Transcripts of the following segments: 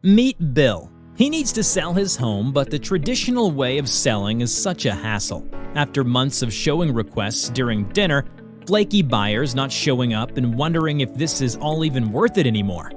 Meet Bill. He needs to sell his home, but the traditional way of selling is such a hassle. After months of showing requests during dinner, flaky buyers not showing up and wondering if this is all even worth it anymore.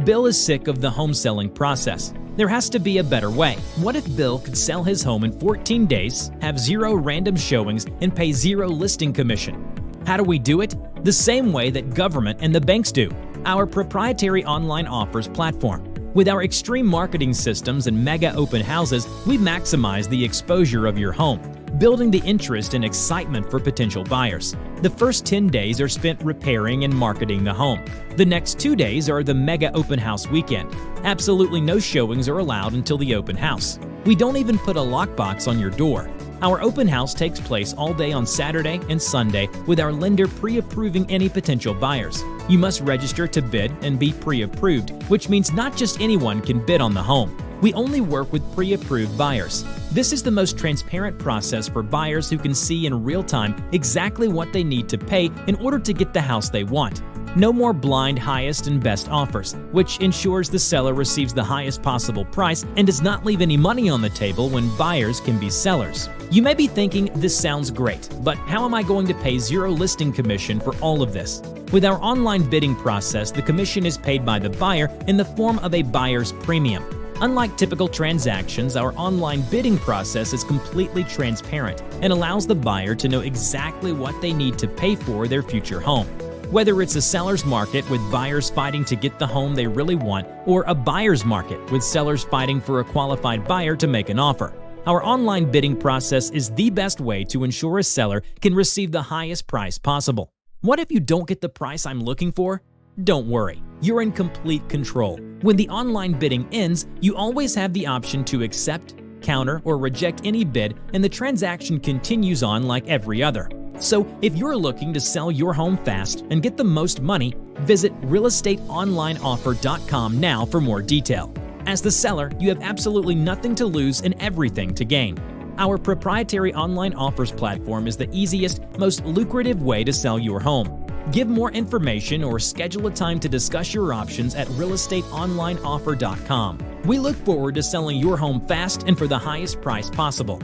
Bill is sick of the home selling process. There has to be a better way. What if Bill could sell his home in 14 days, have 0 random showings, and pay 0 listing commission? How do we do it? The same way that government and the banks do. Our proprietary online offers platform. With our extreme marketing systems and mega open houses, we maximize the exposure of your home, building the interest and excitement for potential buyers. The first 10 days are spent repairing and marketing the home. The next 2 days are the mega open house weekend. Absolutely no showings are allowed until the open house. We don't even put a lockbox on your door. Our open house takes place all day on Saturday and Sunday with our lender pre-approving any potential buyers. You must register to bid and be pre-approved, which means not just anyone can bid on the home. We only work with pre-approved buyers. This is the most transparent process for buyers who can see in real time exactly what they need to pay in order to get the house they want. No more blind highest and best offers, which ensures the seller receives the highest possible price and does not leave any money on the table when buyers can be sellers. You may be thinking, this sounds great, but how am I going to pay 0 listing commission for all of this? With our online bidding process, the commission is paid by the buyer in the form of a buyer's premium. Unlike typical transactions, our online bidding process is completely transparent and allows the buyer to know exactly what they need to pay for their future home. Whether it's a seller's market with buyers fighting to get the home they really want, or a buyer's market with sellers fighting for a qualified buyer to make an offer, our online bidding process is the best way to ensure a seller can receive the highest price possible. What if you don't get the price I'm looking for? Don't worry, you're in complete control. When the online bidding ends, you always have the option to accept, counter, or reject any bid, and the transaction continues on like every other. So if you're looking to sell your home fast and get the most money, visit realestateonlineoffer.com now for more detail. As the seller, you have absolutely nothing to lose and everything to gain. Our proprietary online offers platform is the easiest, most lucrative way to sell your home. Give more information or schedule a time to discuss your options at realestateonlineoffer.com. We look forward to selling your home fast and for the highest price possible.